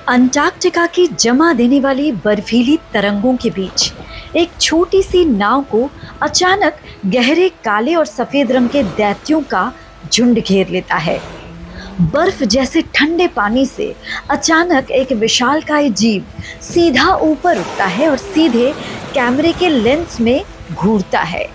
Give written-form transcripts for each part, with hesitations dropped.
Antarctica की जमा देने वाली बर्फीली तरंगों के बीच एक छोटी सी नाव को अचानक गहरे काले और सफेद रंग के दैत्यों का झुंड घेर लेता है। बर्फ जैसे ठंडे पानी से अचानक एक विशालकाय जीव सीधा ऊपर उठता है और सीधे कैमरे के लेंस में घूरता है।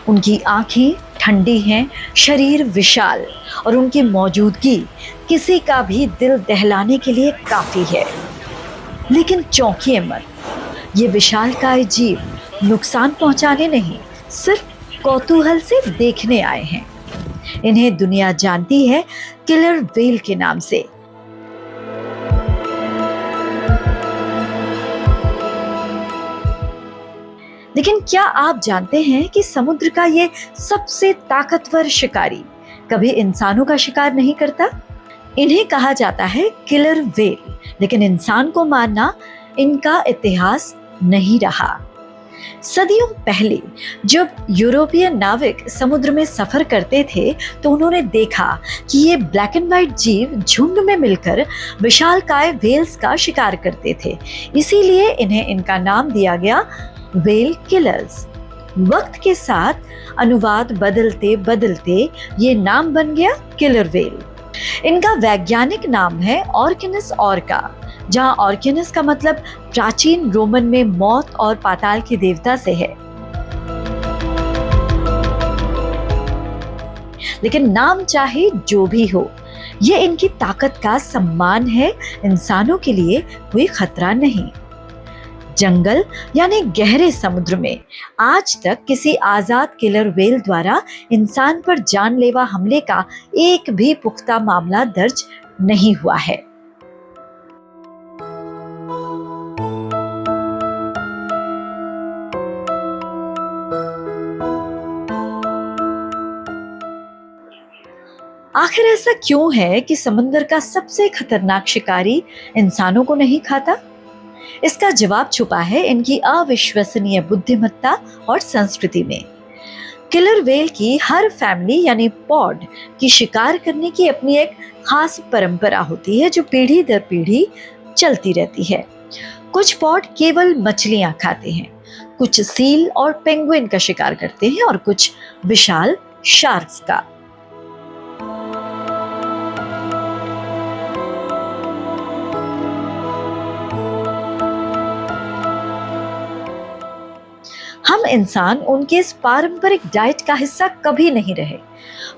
उनकी आंखें ठंडी हैं, शरीर विशाल और उनकी मौजूदगी किसी का भी दिल दहलाने के लिए काफी है। लेकिन चौंकिए मत, ये विशालकाय जीव नुकसान पहुंचाने नहीं, सिर्फ कौतूहल से देखने आए हैं। इन्हें दुनिया जानती है किलर व्हेल के नाम से। लेकिन क्या आप जानते हैं कि समुद्र का ये सबसे ताकतवर शिकारी कभी इंसानों का शिकार नहीं करता? इन्हें कहा जाता है किलर व्हेल, लेकिन इंसान को मारना इनका इतिहास नहीं रहा। सदियों पहले जब यूरोपीय नाविक समुद्र में सफर करते थे तो उन्होंने देखा कि ये ब्लैक एंड व्हाइट जीव झुंड में मिलकर विशालकाय व्हेल्स का शिकार करते थे। इसीलिए इन्हें इनका नाम दिया गया व्हेल किलर्स। वक्त के साथ अनुवाद बदलते बदलते ये नाम बन गया किलर व्हेल। इनका वैज्ञानिक नाम है ऑर्किनस ऑर्का, जहां ऑर्किनस का मतलब प्राचीन रोमन में मौत और पाताल के देवता से है। लेकिन नाम चाहे जो भी हो, ये इनकी ताकत का सम्मान है। इंसानों के लिए कोई खतरा नहीं। जंगल यानी गहरे समुद्र में आज तक किसी आजाद किलर व्हेल द्वारा इंसान पर जानलेवा हमले का एक भी पुख्ता मामला दर्ज नहीं हुआ है। आखिर ऐसा क्यों है कि समंदर का सबसे खतरनाक शिकारी इंसानों को नहीं खाता? इसका जवाब छुपा है इनकी अविश्वसनीय बुद्धिमत्ता और संस्कृति में। किलर व्हेल की हर फैमिली यानी पॉड की शिकार करने की अपनी एक खास परंपरा होती है जो पीढ़ी दर पीढ़ी चलती रहती है। कुछ पॉड केवल मछलियां खाते हैं, कुछ सील और पेंगुइन का शिकार करते हैं और कुछ विशाल शार्क्स का। हम इंसान उनके इस पारंपरिक डाइट का हिस्सा कभी नहीं रहे।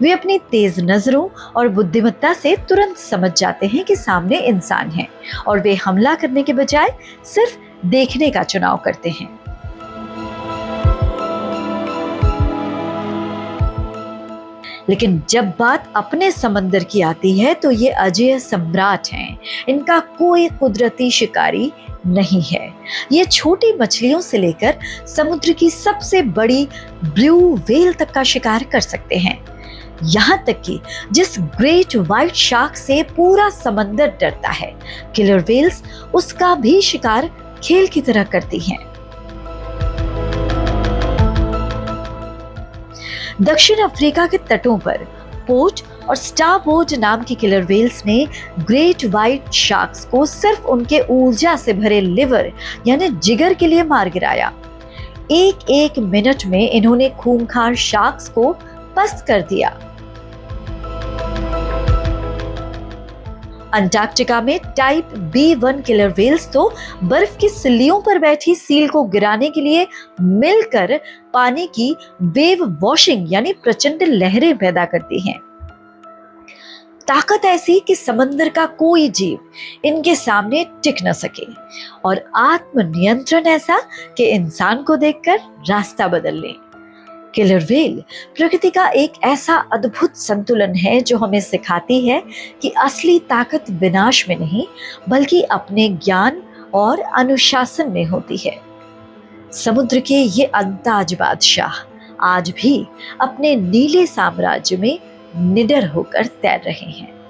वे अपनी तेज नजरों और बुद्धिमत्ता से तुरंत समझ जाते हैं कि सामने इंसान है और वे हमला करने के बजाय सिर्फ देखने का चुनाव करते हैं। लेकिन जब बात अपने समंदर की आती है तो ये अजेय सम्राट हैं। इनका कोई कुदरती शिकारी नहीं है। ये छोटी मछलियों से लेकर समुद्र की सबसे बड़ी ब्लू व्हेल तक का शिकार कर सकते हैं। यहाँ तक कि जिस ग्रेट व्हाइट शार्क से पूरा समंदर डरता है, किलर व्हेल्स उसका भी शिकार खेल की तरह करती हैं। दक्षिण अफ्रीका के तटों पर पोर्ट और स्टारबोर्ड नाम की किलर व्हेल्स ने ग्रेट व्हाइट शार्क्स को सिर्फ उनके ऊर्जा से भरे लिवर यानी जिगर के लिए मार गिराया। एक एक मिनट में इन्होंने खूंखार शार्क्स को पस्त कर दिया। अंटार्कटिका में टाइप B1 किलर व्हेल्स तो बर्फ की सिल्लियों पर बैठी सील को गिराने के लिए मिलकर पानी की वेव वॉशिंग यानी प्रचंड लहरें पैदा करती हैं। ताकत ऐसी कि समंदर का कोई जीव इनके सामने टिक न सके और आत्मनियंत्रण ऐसा कि इंसान को देखकर रास्ता बदल ले। किलर व्हेल प्रकृति का एक ऐसा अद्भुत संतुलन है जो हमें सिखाती है कि असली ताकत विनाश में नहीं बल्कि अपने ज्ञान और अनुशासन में होती है। समुद्र के ये अंताज बादशाह आज भी अपने नीले साम्राज्य में निडर होकर तैर रहे हैं।